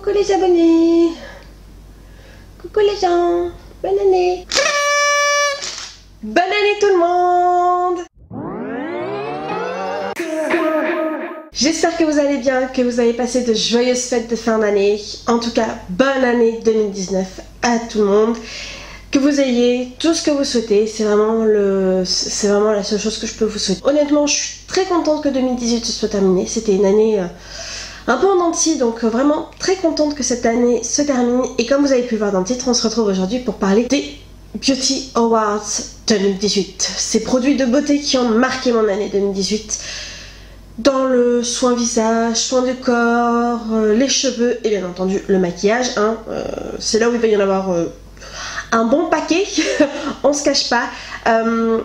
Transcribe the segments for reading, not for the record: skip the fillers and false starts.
Coucou les abonnés. Coucou les gens. Bonne année. Bonne année tout le monde. J'espère que vous allez bien, que vous avez passé de joyeuses fêtes de fin d'année. En tout cas, bonne année 2019 à tout le monde. Que vous ayez tout ce que vous souhaitez, c'est vraiment la seule chose que je peux vous souhaiter. Honnêtement, je suis très contente que 2018 se soit terminée. C'était une année un peu en dents de scie, donc vraiment très contente que cette année se termine. Et comme vous avez pu le voir dans le titre, on se retrouve aujourd'hui pour parler des Beauty Awards 2018. Ces produits de beauté qui ont marqué mon année 2018. Dans le soin visage, soin du corps, les cheveux et bien entendu le maquillage. C'est là où il va y en avoir un bon paquet, on se cache pas.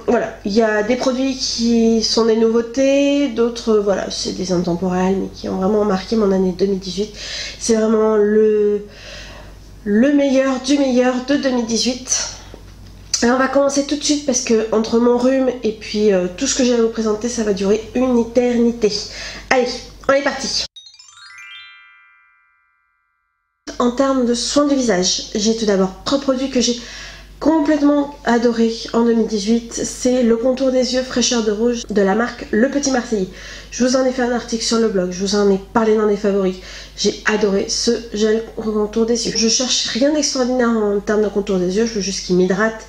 Voilà, il y a des produits qui sont des nouveautés, d'autres voilà, c'est des intemporels mais qui ont vraiment marqué mon année 2018. C'est vraiment le meilleur du meilleur de 2018. Alors on va commencer tout de suite parce que entre mon rhume et puis tout ce que j'ai à vous présenter, ça va durer une éternité. Allez, on est parti. En termes de soins du visage, j'ai tout d'abord 3 produits que j'ai complètement adoré en 2018. C'est le contour des yeux fraîcheur de rouge de la marque Le Petit Marseillais. Je vous en ai fait un article sur le blog, je vous en ai parlé dans les favoris. J'ai adoré ce gel contour des yeux. Je cherche rien d'extraordinaire en termes de contour des yeux, je veux juste qu'il m'hydrate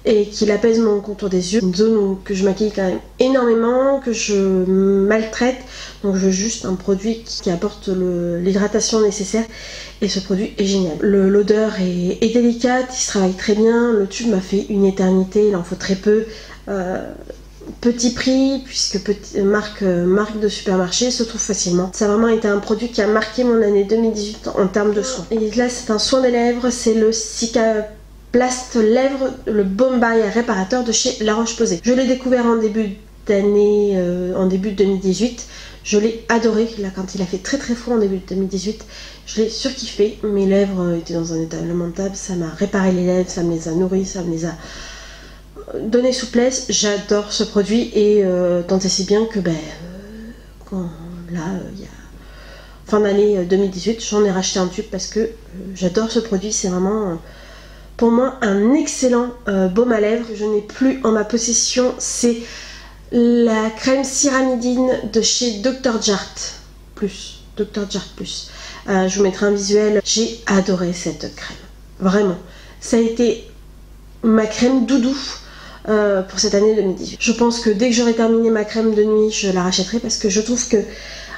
et qu'il apaise mon contour des yeux. Une zone que je maquille quand même énormément, que je maltraite. Donc je veux juste un produit qui apporte l'hydratation nécessaire. Et ce produit est génial. L'odeur est délicate, il se travaille très bien. Le tube m'a fait une éternité, il en faut très peu. Petit prix, puisque marque de supermarché, se trouve facilement. Ça a vraiment été un produit qui a marqué mon année 2018 en termes de soins. Et là c'est un soin des lèvres, c'est le Cicaplast Lèvres, le Baume Barrière Réparateur de chez La Roche-Posay. Je l'ai découvert en début d'année, en début de 2018. Je l'ai adoré, là quand il a fait très très froid en début de 2018, je l'ai surkiffé. Mes lèvres étaient dans un état lamentable, ça m'a réparé les lèvres, ça me les a nourries, ça me les a donné souplesse. J'adore ce produit et tant et si bien que quand là il y a fin d'année 2018, j'en ai racheté un tube parce que j'adore ce produit. C'est vraiment pour moi un excellent baume à lèvres. Je n'ai plus en ma possession, c'est la crème Cyramidine de chez Dr. Jart Plus. Je vous mettrai un visuel. J'ai adoré cette crème. Vraiment. Ça a été ma crème doudou pour cette année 2018. Je pense que dès que j'aurai terminé ma crème de nuit, je la rachèterai parce que je trouve que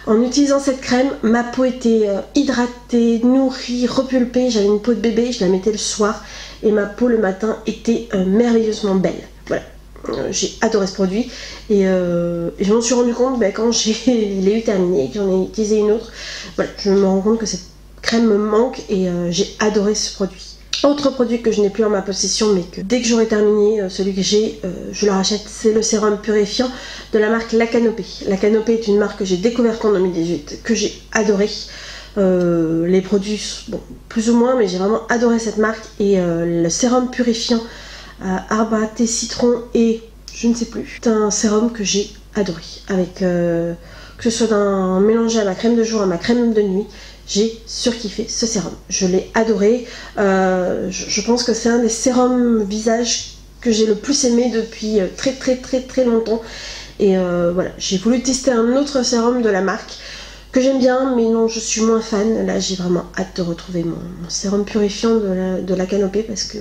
en utilisant cette crème, ma peau était hydratée, nourrie, repulpée. J'avais une peau de bébé, je la mettais le soir et ma peau le matin était merveilleusement belle. Voilà. J'ai adoré ce produit et je m'en suis rendu compte quand je l'ai eu terminé et que j'en ai utilisé une autre. Voilà, je me rends compte que cette crème me manque et j'ai adoré ce produit. Autre produit que je n'ai plus en ma possession mais que dès que j'aurai terminé celui que j'ai, je le rachète, c'est le sérum purifiant de la marque La Canopée. La Canopée est une marque que j'ai découverte en 2018, que j'ai adoré. Les produits, bon, plus ou moins, mais j'ai vraiment adoré cette marque et le sérum purifiant arbre à thé, citron et je ne sais plus. C'est un sérum que j'ai adoré avec que ce soit mélangé à ma crème de jour, à ma crème de nuit. J'ai surkiffé ce sérum, je l'ai adoré. Je pense que c'est un des sérums visage que j'ai le plus aimé depuis très longtemps. Et voilà, j'ai voulu tester un autre sérum de la marque que j'aime bien, mais non, je suis moins fan. Là, j'ai vraiment hâte de retrouver mon sérum purifiant de la Canopée parce que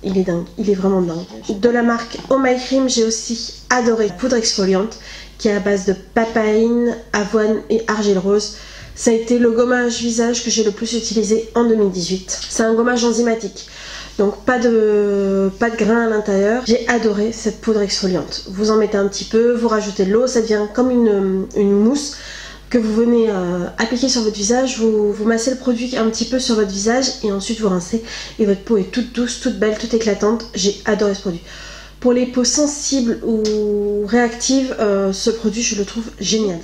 il est dingue, il est vraiment dingue. De la marque Oh My Cream, j'ai aussi adoré la poudre exfoliante qui est à base de papaïne, avoine et argile rose. Ça a été le gommage visage que j'ai le plus utilisé en 2018. C'est un gommage enzymatique, donc pas de grains à l'intérieur. J'ai adoré cette poudre exfoliante. Vous en mettez un petit peu, vous rajoutez de l'eau, ça devient comme une mousse que vous venez appliquer sur votre visage. Vous massez le produit un petit peu sur votre visage et ensuite vous rincez et votre peau est toute douce, toute belle, toute éclatante. J'ai adoré ce produit. Pour les peaux sensibles ou réactives, ce produit je le trouve génial.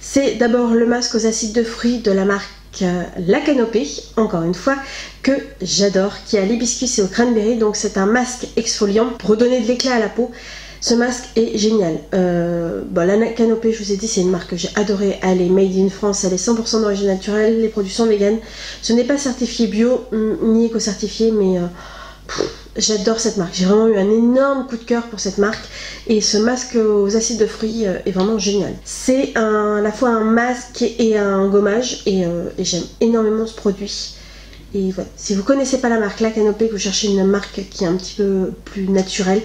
C'est d'abord le masque aux acides de fruits de la marque La Canopée, encore une fois, que j'adore, qui est à l'hibiscus et au cranberry. Donc c'est un masque exfoliant pour redonner de l'éclat à la peau. Ce masque est génial. La Canopée, je vous ai dit, c'est une marque que j'ai adorée. Elle est made in France, elle est 100% d'origine naturelle, les produits sont vegan. Ce n'est pas certifié bio, ni éco-certifié, mais j'adore cette marque. J'ai vraiment eu un énorme coup de cœur pour cette marque. Et ce masque aux acides de fruits est vraiment génial. C'est à la fois un masque et un gommage, et j'aime énormément ce produit. Et voilà, si vous connaissez pas la marque La Canopée, que vous cherchez une marque qui est un petit peu plus naturelle,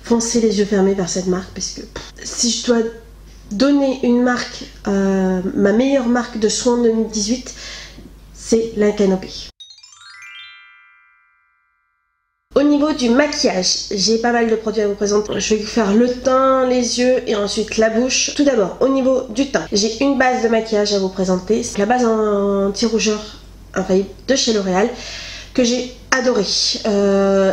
foncez les yeux fermés vers cette marque, parce que si je dois donner une marque, ma meilleure marque de soins 2018, c'est La Canopée. Au niveau du maquillage, j'ai pas mal de produits à vous présenter. Je vais vous faire le teint, les yeux et ensuite la bouche. Tout d'abord, au niveau du teint, j'ai une base de maquillage à vous présenter. C'est la base anti-rougeur infaillible de chez L'Oréal que j'ai adoré.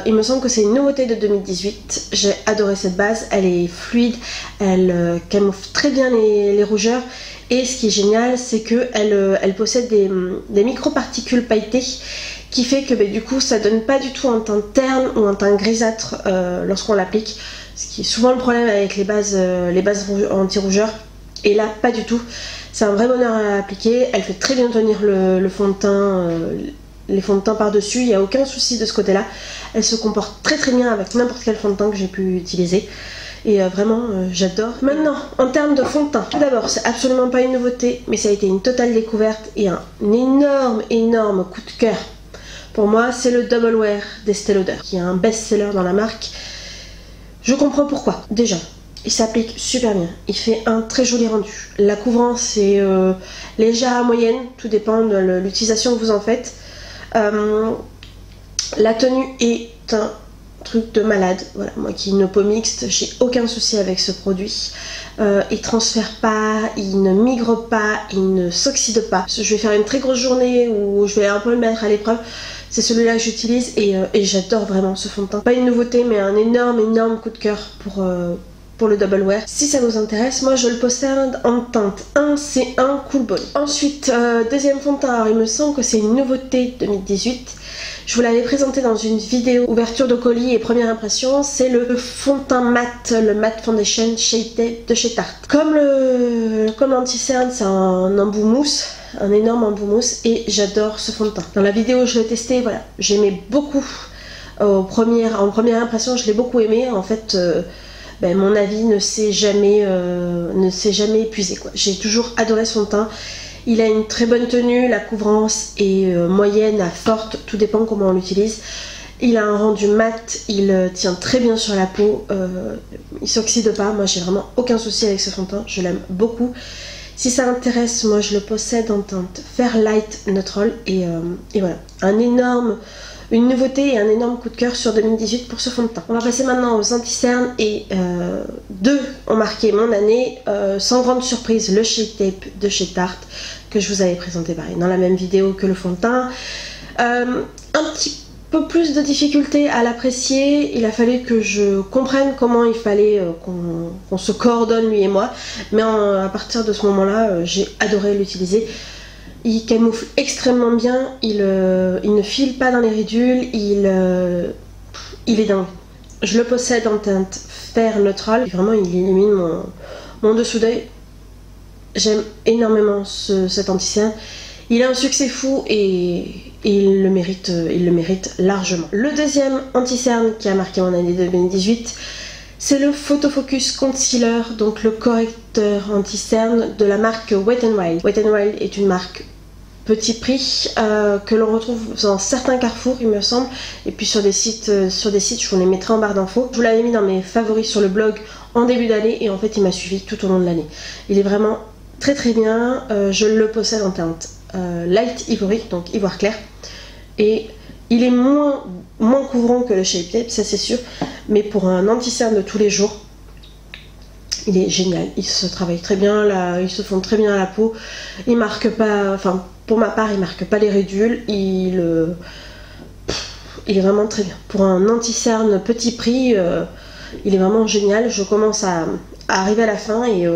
Il me semble que c'est une nouveauté de 2018. J'ai adoré cette base, elle est fluide, elle camoufle très bien les rougeurs. Et ce qui est génial, c'est qu'elle possède des micro-particules pailletées qui fait que du coup ça donne pas du tout un teint terne ou un teint grisâtre lorsqu'on l'applique. Ce qui est souvent le problème avec les bases anti-rougeur. Et là, pas du tout. C'est un vrai bonheur à appliquer. Elle fait très bien tenir le fond de teint, les fonds de teint par-dessus. Il n'y a aucun souci de ce côté-là. Elle se comporte très très bien avec n'importe quel fond de teint que j'ai pu utiliser. Et vraiment, j'adore. Maintenant, en termes de fond de teint, tout d'abord, c'est absolument pas une nouveauté, mais ça a été une totale découverte et un énorme coup de cœur. Pour moi, c'est le Double Wear d'Estée Lauder, qui est un best-seller dans la marque. Je comprends pourquoi. Déjà, il s'applique super bien, il fait un très joli rendu. La couvrance est légère à moyenne, tout dépend de l'utilisation que vous en faites. La tenue est un truc de malade. Voilà, moi qui ai une peau mixte, j'ai aucun souci avec ce produit. Il transfère pas, il ne migre pas, il ne s'oxyde pas. Je vais faire une très grosse journée où je vais un peu le mettre à l'épreuve. C'est celui-là que j'utilise et j'adore vraiment ce fond de teint. Pas une nouveauté, mais un énorme coup de cœur pour le Double Wear. Si ça vous intéresse, moi je le possède en teinte 1, c'est un Cool Bone. Ensuite, deuxième fond de teint, alors il me semble que c'est une nouveauté 2018. Je vous l'avais présenté dans une vidéo ouverture de colis et première impression, c'est le fond de teint mat, le Matte Foundation Shade Tape de chez Tarte. Comme l'anti-cerne, c'est un embout mousse, un énorme embout mousse, et j'adore ce fond de teint. Dans la vidéo où je l'ai testé, voilà, j'aimais beaucoup. En première impression, je l'ai beaucoup aimé. En fait, mon avis ne s'est jamais épuisé, quoi. J'ai toujours adoré son teint. Il a une très bonne tenue, la couvrance est moyenne à forte, tout dépend comment on l'utilise. Il a un rendu mat, il tient très bien sur la peau, il s'oxyde pas. Moi j'ai vraiment aucun souci avec ce fond de teint, je l'aime beaucoup. Si ça intéresse, moi je le possède en teinte Fairlight Neutral et voilà, une nouveauté et un énorme coup de cœur sur 2018 pour ce fond de teint. On va passer maintenant aux anti-cernes et deux ont marqué mon année, sans grande surprise, le Shade Tape de chez Tarte que je vous avais présenté pareil dans la même vidéo que le fond de teint. Un petit peu plus de difficulté à l'apprécier, il a fallu que je comprenne comment il fallait qu'on se coordonne lui et moi, mais à partir de ce moment-là, j'ai adoré l'utiliser. Il camoufle extrêmement bien, il ne file pas dans les ridules, il est dingue. Je le possède en teinte Fair Neutral, vraiment il illumine mon dessous d'œil. J'aime énormément cet anti-cerne. Il a un succès fou et il le mérite largement. Le deuxième anti-cerne qui a marqué mon année 2018, c'est le Photo Focus Concealer, donc le correcteur anti-cerne de la marque Wet n Wild. Wet n Wild est une marque petit prix que l'on retrouve dans certains carrefours il me semble, et puis sur des sites je vous les mettrai en barre d'infos. Je vous l'avais mis dans mes favoris sur le blog en début d'année et en fait il m'a suivi tout au long de l'année. Il est vraiment très très bien, je le possède en teinte Light Ivory, donc ivoire clair, et il est moins couvrant que le Shape Tape, ça c'est sûr, mais pour un anti-cerne de tous les jours, il est génial. Il se travaille très bien, là, il se fond très bien à la peau, il marque pas, enfin pour ma part il marque pas les ridules, il est vraiment très bien. Pour un anti-cerne petit prix, il est vraiment génial. Je commence à arrivé à la fin et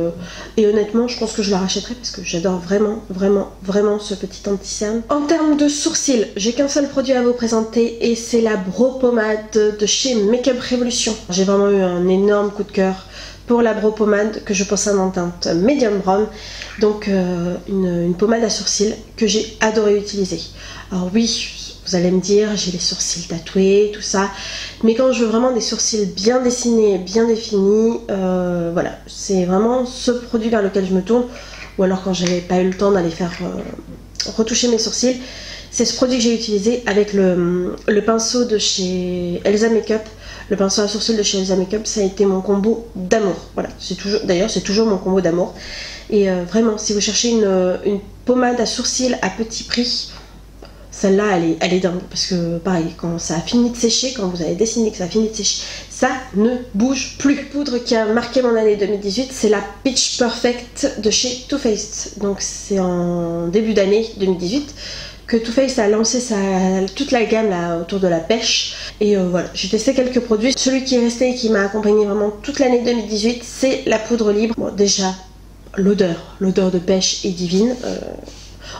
honnêtement je pense que je la rachèterai parce que j'adore vraiment ce petit anti-cerne. En termes de sourcils, j'ai qu'un seul produit à vous présenter et c'est la Brow Pommade de chez Makeup Revolution. J'ai vraiment eu un énorme coup de cœur pour la Brow Pommade que je possède en teinte medium brown, donc une pommade à sourcils que j'ai adoré utiliser. Alors oui, vous allez me dire, j'ai les sourcils tatoués, tout ça, mais quand je veux vraiment des sourcils bien dessinés, bien définis, voilà, c'est vraiment ce produit vers lequel je me tourne, ou alors quand j'avais pas eu le temps d'aller faire retoucher mes sourcils, c'est ce produit que j'ai utilisé avec le pinceau de chez Elsa Makeup. Le pinceau à sourcils de chez Elsa Makeup, ça a été mon combo d'amour. Voilà, d'ailleurs c'est toujours mon combo d'amour. Et vraiment, si vous cherchez une pommade à sourcils à petit prix, celle-là, elle est dingue. Parce que pareil, quand ça a fini de sécher, quand vous avez dessiné que ça a fini de sécher, ça ne bouge plus. La poudre qui a marqué mon année 2018, c'est la Pitch Perfect de chez Too Faced. Donc c'est en début d'année 2018 que Too Faced a lancé toute la gamme là, autour de la pêche. Et voilà, j'ai testé quelques produits. Celui qui est resté et qui m'a accompagné vraiment toute l'année 2018, c'est la poudre libre. Bon, déjà, l'odeur de pêche est divine.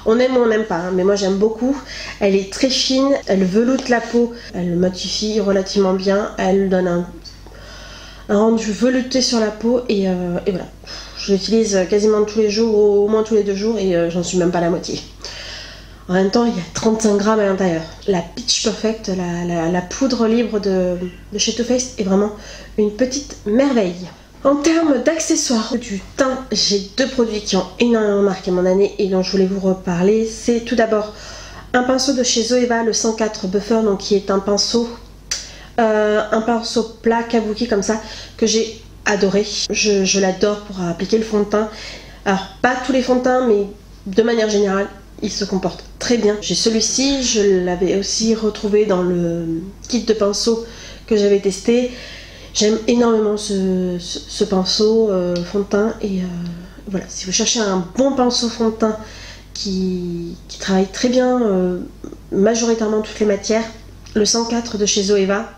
On aime ou on n'aime pas, hein, mais moi j'aime beaucoup. Elle est très fine, elle veloute la peau, elle matifie relativement bien, elle donne un rendu velouté sur la peau et voilà. Je l'utilise quasiment tous les jours, au moins tous les 2 jours et j'en suis même pas à la moitié. En même temps, il y a 35 grammes à l'intérieur. La Pitch Perfect, la poudre libre de chez Too Faced est vraiment une petite merveille. En termes d'accessoires du teint, j'ai 2 produits qui ont énormément marqué mon année et dont je voulais vous reparler. C'est tout d'abord un pinceau de chez Zoeva, le 104 Buffer, donc qui est un pinceau plat kabuki comme ça, que j'ai adoré. Je l'adore pour appliquer le fond de teint. Alors pas tous les fonds de teint, mais de manière générale, il se comporte très bien. J'ai celui-ci, je l'avais aussi retrouvé dans le kit de pinceau que j'avais testé. J'aime énormément ce pinceau fond de teint et voilà, si vous cherchez un bon pinceau fond de teint qui travaille très bien majoritairement toutes les matières, le 104 de chez Zoeva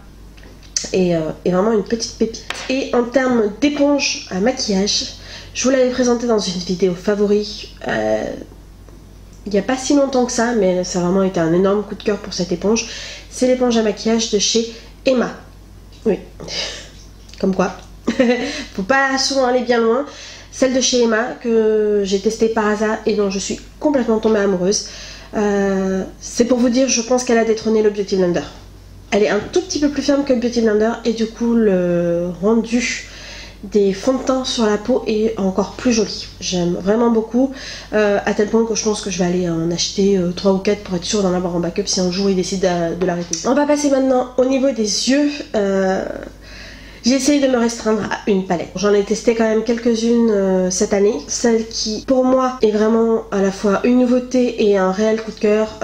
est vraiment une petite pépite. Et en termes d'éponge à maquillage, je vous l'avais présenté dans une vidéo favori il n'y a pas si longtemps que ça, mais ça a vraiment été un énorme coup de cœur pour cette éponge. C'est l'éponge à maquillage de chez Emma. Oui. Comme quoi, faut pas souvent aller bien loin. Celle de chez Emma que j'ai testée par hasard et dont je suis complètement tombée amoureuse. C'est pour vous dire, je pense qu'elle a détrôné le Beauty Blender. Elle est un tout petit peu plus ferme que le Beauty Blender et du coup le rendu des fonds de teint sur la peau est encore plus joli. J'aime vraiment beaucoup, à tel point que je pense que je vais aller en acheter 3 ou 4 pour être sûre d'en avoir en backup si un jour il décide de l'arrêter. On va passer maintenant au niveau des yeux. J'ai essayé de me restreindre à une palette. J'en ai testé quand même quelques-unes cette année. Celle qui, pour moi, est vraiment à la fois une nouveauté et un réel coup de cœur,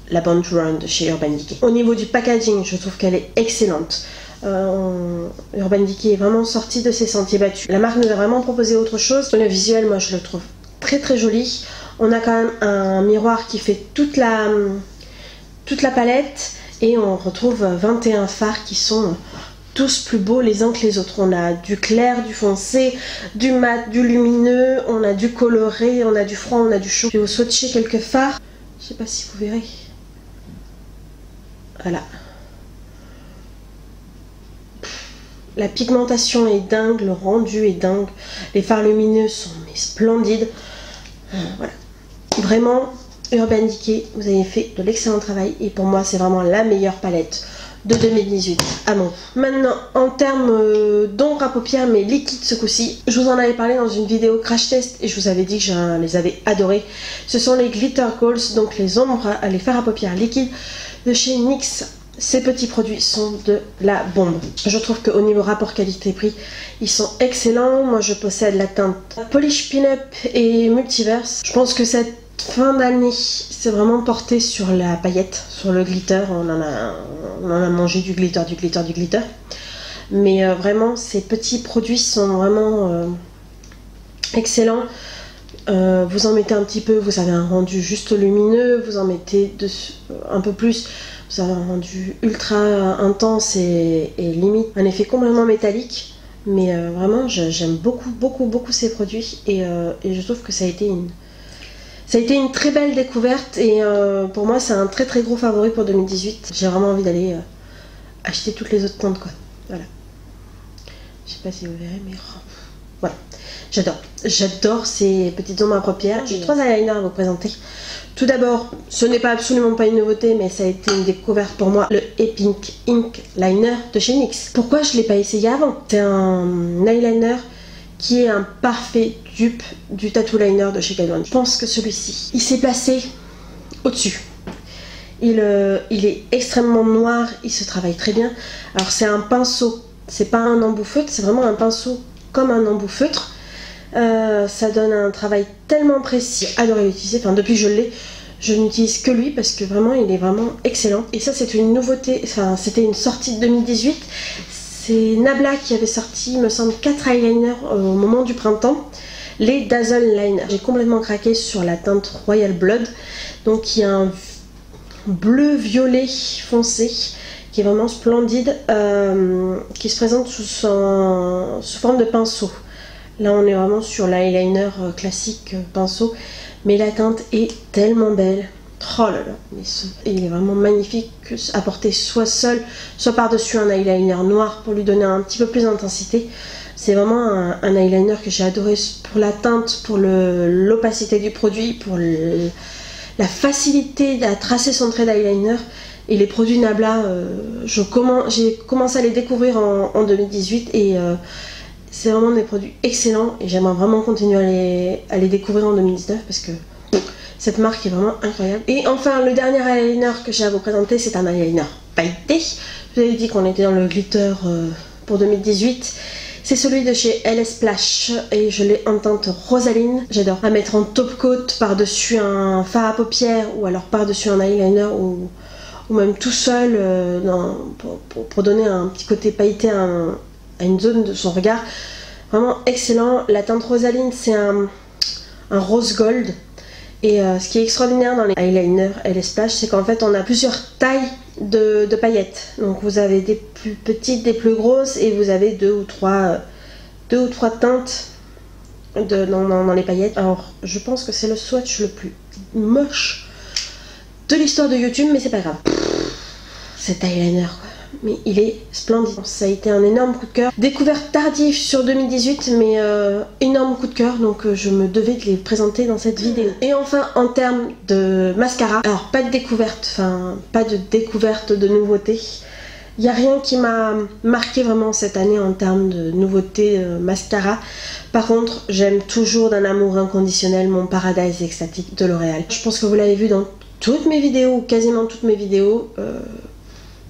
la Born to Run de chez Urban Decay. Au niveau du packaging, je trouve qu'elle est excellente. Urban Decay est vraiment sorti de ses sentiers battus. La marque nous a vraiment proposé autre chose. Le visuel, moi, je le trouve très très joli. On a quand même un miroir qui fait toute la palette et on retrouve 21 fards qui sont tous plus beaux les uns que les autres. On a du clair, du foncé, du mat, du lumineux, on a du coloré, on a du froid, on a du chaud. Je vais vous swatcher quelques fards. Je sais pas si vous verrez. Voilà. La pigmentation est dingue, le rendu est dingue. Les fards lumineux sont splendides. Voilà. Vraiment, Urban Decay, vous avez fait de l'excellent travail et pour moi c'est vraiment la meilleure palette de 2018 à mon goût. Maintenant, en termes d'ombre à paupières, mais liquides ce coup-ci, je vous en avais parlé dans une vidéo crash test et je vous avais dit que je les avais adorés. Ce sont les Glitter Goals, donc les fards à paupières liquides de chez NYX. Ces petits produits sont de la bombe. Je trouve qu'au niveau rapport qualité-prix, ils sont excellents. Moi, je possède la teinte Polish Pin-Up et Multiverse. Je pense que cette fin d'année, c'est vraiment porté sur la paillette, sur le glitter. On en a mangé du glitter. Mais vraiment, ces petits produits sont vraiment excellents. Vous en mettez un petit peu, vous avez un rendu juste lumineux. Vous en mettez un peu plus, vous avez un rendu ultra intense et limite un effet complètement métallique. Mais vraiment, j'aime beaucoup ces produits et je trouve que ça a été une très belle découverte et pour moi, c'est un très gros favori pour 2018. J'ai vraiment envie d'aller acheter toutes les autres teintes, quoi. Voilà. Je sais pas si vous verrez, mais voilà. J'adore ces petites ombres à paupières. J'ai 3 eyeliners à vous présenter. Tout d'abord, ce n'est pas absolument pas une nouveauté, mais ça a été une découverte pour moi, le Epink Ink Liner de chez NYX. Pourquoi je ne l'ai pas essayé avant? C'est un eyeliner qui est un parfait dupe du Tattoo Liner de chez Kat Von D. Je pense que celui-ci, il s'est placé au-dessus. Il est extrêmement noir, il se travaille très bien. Alors c'est un pinceau, c'est pas un embout feutre, c'est vraiment un pinceau comme un embout feutre. Ça donne un travail tellement précis, j'ai adoré l'utiliser, enfin depuis que je l'ai, je n'utilise que lui parce que vraiment il est vraiment excellent. Et ça c'est une nouveauté, enfin c'était une sortie de 2018, c'est Nabla qui avait sorti, il me semble, 4 eyeliners au moment du printemps, les Dazzle Liner. J'ai complètement craqué sur la teinte Royal Blood, donc qui a un bleu-violet foncé, qui est vraiment splendide, qui se présente sous forme de pinceau. Là on est vraiment sur l'eyeliner classique pinceau, mais la teinte est tellement belle. Oh là là, il est vraiment magnifique à porter soit seul, soit par-dessus un eyeliner noir pour lui donner un petit peu plus d'intensité. C'est vraiment un eyeliner que j'ai adoré pour la teinte, pour l'opacité du produit, pour la facilité à tracer son trait d'eyeliner. Et les produits Nabla, j'ai commencé à les découvrir en 2018 et c'est vraiment des produits excellents et j'aimerais vraiment continuer à les découvrir en 2019 parce que cette marque est vraiment incroyable. Et enfin, le dernier eyeliner que j'ai à vous présenter, c'est un eyeliner pailleté. Je vous avais dit qu'on était dans le glitter pour 2018. C'est celui de chez LS Splash et je l'ai en teinte rosaline. J'adore à mettre en top coat par-dessus un fard à paupières ou alors par-dessus un eyeliner ou même tout seul pour donner un petit côté pailleté à une zone de son regard. Vraiment excellent. La teinte rosaline, c'est un rose gold. Et ce qui est extraordinaire dans les eyeliners LS Splash, c'est qu'en fait on a plusieurs tailles de paillettes. Donc vous avez des plus petites, des plus grosses et vous avez deux ou trois teintes dans les paillettes. Alors je pense que c'est le swatch le plus moche de l'histoire de YouTube, mais c'est pas grave. Cet eyeliner quoi. Mais il est splendide. Ça a été un énorme coup de cœur. Découverte tardive sur 2018, mais énorme coup de cœur, donc je me devais de les présenter dans cette vidéo. Et enfin, en termes de mascara, alors pas de découverte, de nouveauté. Il n'y a rien qui m'a marqué vraiment cette année en termes de nouveauté mascara. Par contre, j'aime toujours d'un amour inconditionnel mon Paradise Extatic de L'Oréal. Je pense que vous l'avez vu dans toutes mes vidéos, ou quasiment toutes mes vidéos.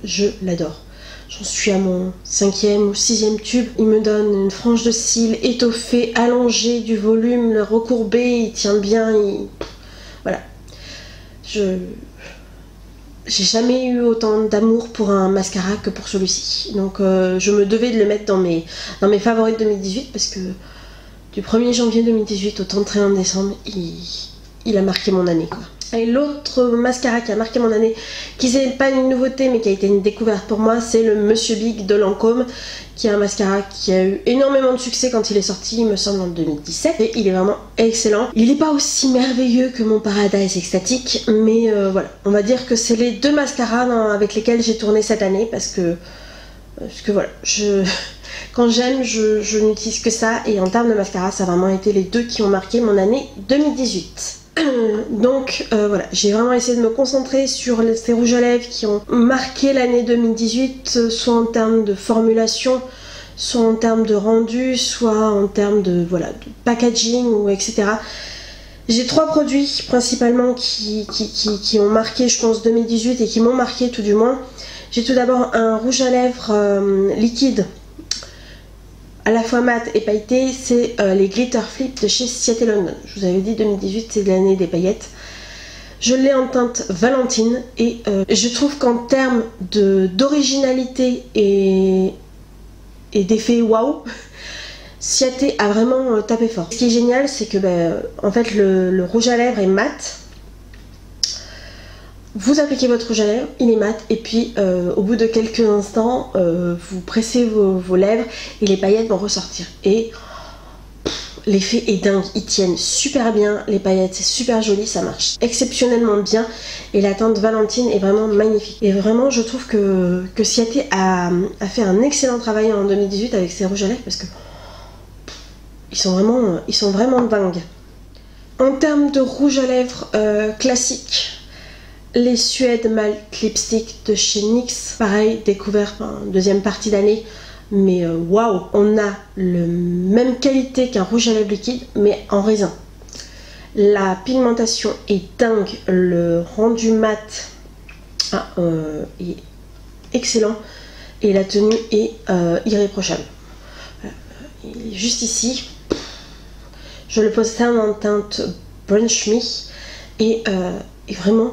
Je l'adore. J'en suis à mon 5e ou 6e tube. Il me donne une frange de cils étoffée, allongée, du volume, le recourbé, il tient bien. Voilà. J'ai jamais eu autant d'amour pour un mascara que pour celui-ci. Donc je me devais de le mettre dans mes favoris de 2018 parce que du 1er janvier 2018 au 31 décembre, il a marqué mon année quoi. Et l'autre mascara qui a marqué mon année, qui n'est pas une nouveauté mais qui a été une découverte pour moi, c'est le Monsieur Big de Lancôme, qui est un mascara qui a eu énormément de succès quand il est sorti, il me semble en 2017, et il est vraiment excellent. Il n'est pas aussi merveilleux que mon Paradise Extatic, mais voilà, on va dire que c'est les deux mascaras avec lesquels j'ai tourné cette année, parce que voilà, quand j'aime, je n'utilise que ça, et en termes de mascara, ça a vraiment été les deux qui ont marqué mon année 2018. Donc voilà, j'ai vraiment essayé de me concentrer sur ces rouges à lèvres qui ont marqué l'année 2018, soit en termes de formulation, soit en termes de rendu, soit en termes de packaging ou etc. J'ai 3 produits principalement qui ont marqué, je pense, 2018 et qui m'ont marqué tout du moins. J'ai tout d'abord un rouge à lèvres liquide, à la fois mat et pailleté, c'est les Glitter Flip de chez Seattle London. Je vous avais dit 2018 c'est l'année des paillettes. Je l'ai en teinte Valentine et je trouve qu'en termes d'originalité et d'effet waouh, Ciaté a vraiment tapé fort. Ce qui est génial, c'est que en fait le rouge à lèvres est mat. Vous appliquez votre rouge à lèvres, il est mat, et puis au bout de quelques instants, vous pressez vos lèvres et les paillettes vont ressortir. Et l'effet est dingue, ils tiennent super bien, les paillettes c'est super joli, ça marche exceptionnellement bien, et la teinte Valentine est vraiment magnifique. Et vraiment je trouve que Ciaté a fait un excellent travail en 2018 avec ses rouges à lèvres, parce que ils sont vraiment dingues. En termes de rouge à lèvres classique, les Suède Matte Lipstick de chez NYX, pareil, découvert en deuxième partie d'année, mais waouh, on a la même qualité qu'un rouge à lèvres liquide, mais en raisin. La pigmentation est dingue, le rendu mat est excellent, et la tenue est irréprochable. Il est juste ici. Je le possède en teinte Brunch Me, et vraiment,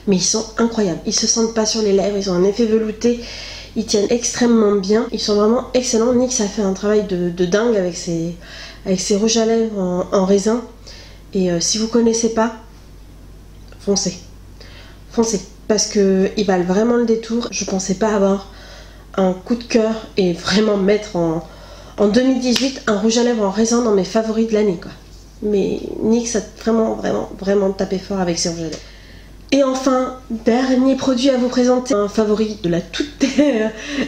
mais ils sont incroyables, ils se sentent pas sur les lèvres, ils ont un effet velouté, ils tiennent extrêmement bien, ils sont vraiment excellents. NYX a fait un travail de dingue avec ses rouges à lèvres en raisin, et si vous connaissez pas, foncez, parce qu'ils valent vraiment le détour. Je pensais pas avoir un coup de cœur et vraiment mettre en 2018 un rouge à lèvres en raisin dans mes favoris de l'année, quoi. Mais NYX a vraiment tapé fort avec ses rouges à lèvres. Et enfin, dernier produit à vous présenter, un favori de la toute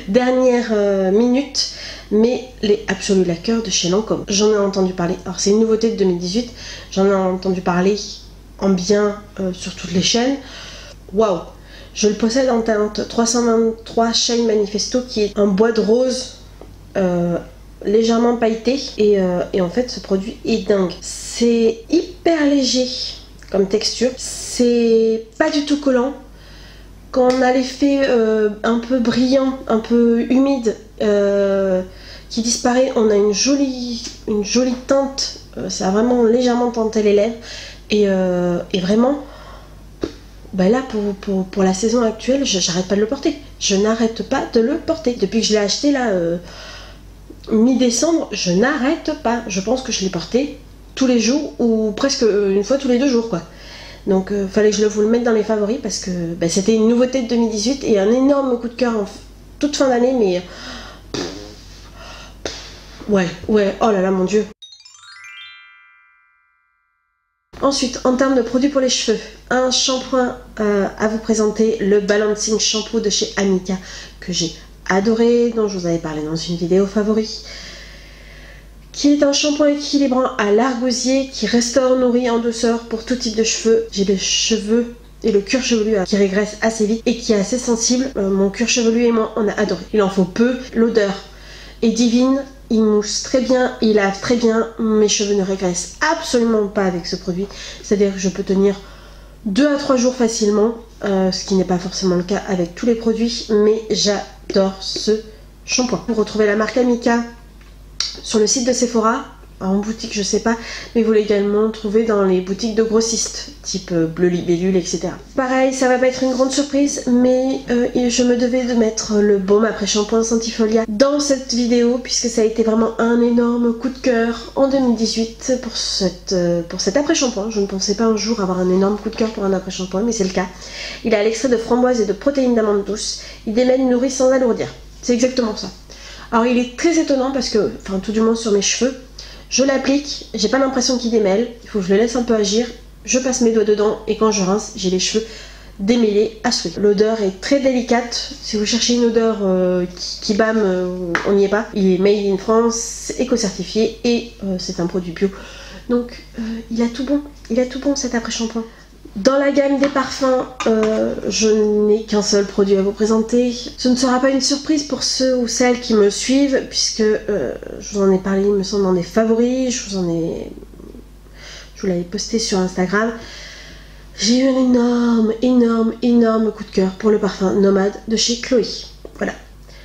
dernière minute, mais les Absolu Lacquer de chez Lancôme. J'en ai entendu parler, alors c'est une nouveauté de 2018, j'en ai entendu parler en bien sur toutes les chaînes. Waouh! Je le possède en teinte 323 Shine Manifesto, qui est un bois de rose légèrement pailleté, et en fait ce produit est dingue. C'est hyper léger comme texture, c'est pas du tout collant. Quand on a l'effet un peu brillant, un peu humide qui disparaît, on a une jolie teinte, ça a vraiment légèrement tenté les lèvres, et vraiment bah là pour la saison actuelle, j'arrête pas de le porter, je n'arrête pas de le porter depuis que je l'ai acheté là mi-décembre. Je n'arrête pas, je pense que je l'ai porté tous les jours ou presque une fois tous les 2 jours, quoi. Donc fallait que je vous le mette dans les favoris, parce que bah, c'était une nouveauté de 2018 et un énorme coup de cœur en toute fin d'année, mais ouais, oh là là, mon dieu. Ensuite, en termes de produits pour les cheveux, un shampoing à vous présenter, le Balancing Shampoo de chez Amika, que j'ai adoré, dont je vous avais parlé dans une vidéo favori, qui est un shampoing équilibrant à l'argousier qui restaure, nourrit en douceur pour tout type de cheveux. J'ai les cheveux et le cuir chevelu qui régresse assez vite et qui est assez sensible. Mon cuir chevelu et moi, on a adoré. Il en faut peu, l'odeur est divine, il mousse très bien, il lave très bien, mes cheveux ne régressent absolument pas avec ce produit. C'est-à-dire que je peux tenir 2 à 3 jours facilement, ce qui n'est pas forcément le cas avec tous les produits, mais j'adore ce shampoing. Vous retrouvez la marque Amika sur le site de Sephora, en boutique je sais pas, mais vous l'également trouver dans les boutiques de grossistes, type Bleu Libellule, etc. Pareil, ça va pas être une grande surprise, mais je me devais de mettre le baume après shampoing Sentifolia dans cette vidéo, puisque ça a été vraiment un énorme coup de cœur en 2018 pour cet après-shampoing. Je ne pensais pas un jour avoir un énorme coup de cœur pour un après-shampoing, mais c'est le cas. Il a l'extrait de framboise et de protéines d'amande douce. Il démêle, nourrit sans alourdir. C'est exactement ça. Alors il est très étonnant parce que, enfin tout du moins sur mes cheveux, je l'applique, j'ai pas l'impression qu'il démêle, il faut que je le laisse un peu agir, je passe mes doigts dedans et quand je rince, j'ai les cheveux démêlés à souhait. L'odeur est très délicate, si vous cherchez une odeur qui bâme, on n'y est pas. Il est made in France, éco-certifié et c'est un produit bio. Donc il a tout bon cet après-shampoing. Dans la gamme des parfums, je n'ai qu'un seul produit à vous présenter. Ce ne sera pas une surprise pour ceux ou celles qui me suivent, puisque je vous en ai parlé, il me semble, dans des favoris. Je vous l'avais posté sur Instagram. J'ai eu un énorme coup de cœur pour le parfum Nomade de chez Chloé. Voilà.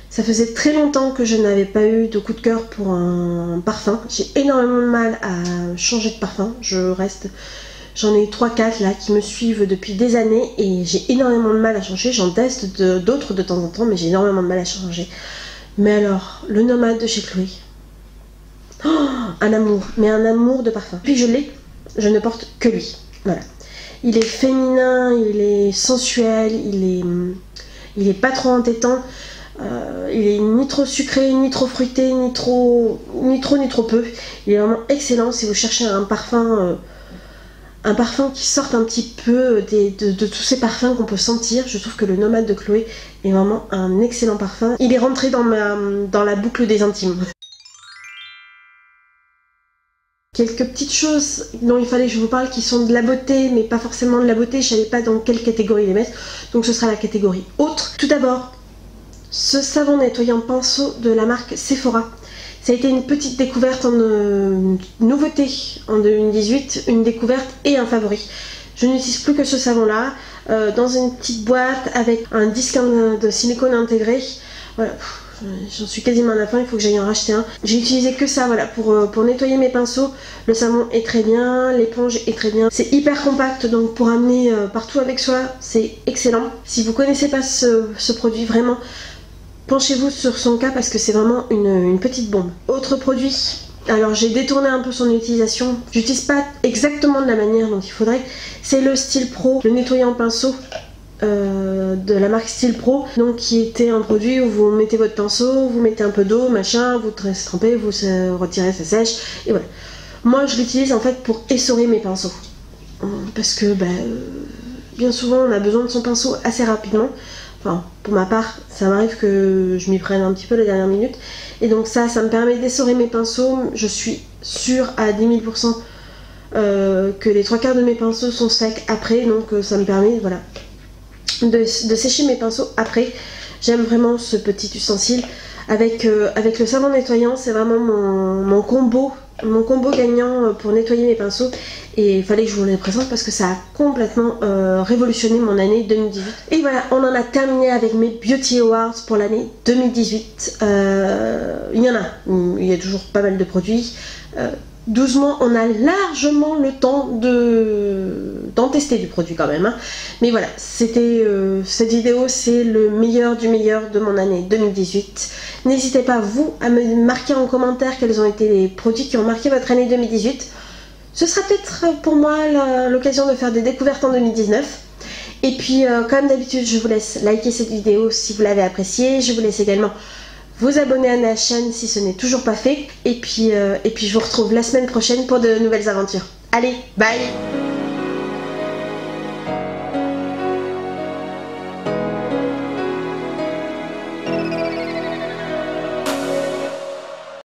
Ça faisait très longtemps que je n'avais pas eu de coup de cœur pour un parfum. J'ai énormément de mal à changer de parfum. J'en ai eu 3-4 là qui me suivent depuis des années et j'ai énormément de mal à changer. J'en teste d'autres de temps en temps, mais j'ai énormément de mal à changer. Mais alors, le Nomade de chez Chloé, oh, un amour, mais un amour de parfum. Puis je l'ai, je ne porte que lui. Voilà. Il est féminin, il est sensuel, il est pas trop entêtant. Il est ni trop sucré, ni trop fruité, ni trop peu. Il est vraiment excellent si vous cherchez un parfum qui sorte un petit peu de tous ces parfums qu'on peut sentir. Je trouve que le Nomade de Chloé est vraiment un excellent parfum. Il est rentré dans la boucle des intimes. Quelques petites choses dont il fallait que je vous parle qui sont de la beauté, mais pas forcément de la beauté. Je savais pas dans quelle catégorie les mettre, donc ce sera la catégorie autre. Tout d'abord, ce savon nettoyant pinceau de la marque Sephora. Ça a été une petite découverte nouveauté en 2018, une découverte et un favori. Je n'utilise plus que ce savon là, dans une petite boîte avec un disque de silicone intégré. Voilà. J'en suis quasiment à la fin, il faut que j'aille en racheter un. J'ai utilisé que ça, voilà, pour nettoyer mes pinceaux. Le savon est très bien, l'éponge est très bien. C'est hyper compact, donc pour amener partout avec soi, c'est excellent. Si vous connaissez pas ce produit, vraiment, penchez-vous sur son cas parce que c'est vraiment une petite bombe. Autre produit, alors j'ai détourné un peu son utilisation. J'utilise pas exactement de la manière dont il faudrait. C'est le Style Pro, le nettoyant pinceau. De la marque Style Pro, donc qui était un produit où vous mettez votre pinceau, vous mettez un peu d'eau, machin, vous trempez, vous retirez, ça sèche, et voilà. Moi je l'utilise en fait pour essorer mes pinceaux, parce que bien souvent on a besoin de son pinceau assez rapidement. Enfin, pour ma part, ça m'arrive que je m'y prenne un petit peu la dernière minute, et donc ça me permet d'essorer mes pinceaux. Je suis sûre à 10 000% que les 3/4 de mes pinceaux sont secs après, donc ça me permet, voilà, de sécher mes pinceaux après. J'aime vraiment ce petit ustensile avec le savon nettoyant. C'est vraiment mon combo gagnant pour nettoyer mes pinceaux, et il fallait que je vous le présente parce que ça a complètement révolutionné mon année 2018. Et voilà, on en a terminé avec mes Beauty Awards pour l'année 2018. Il y a toujours pas mal de produits. 12 mois, on a largement le temps d'en tester du produit quand même, hein. Mais voilà, c'était cette vidéo, c'est le meilleur du meilleur de mon année 2018. N'hésitez pas, vous, à me marquer en commentaire quels ont été les produits qui ont marqué votre année 2018. Ce sera peut-être pour moi l'occasion de faire des découvertes en 2019. Et puis, comme d'habitude, je vous laisse liker cette vidéo si vous l'avez appréciée. Je vous laisse également vous abonner à la chaîne si ce n'est toujours pas fait. Et puis je vous retrouve la semaine prochaine pour de nouvelles aventures. Allez, bye!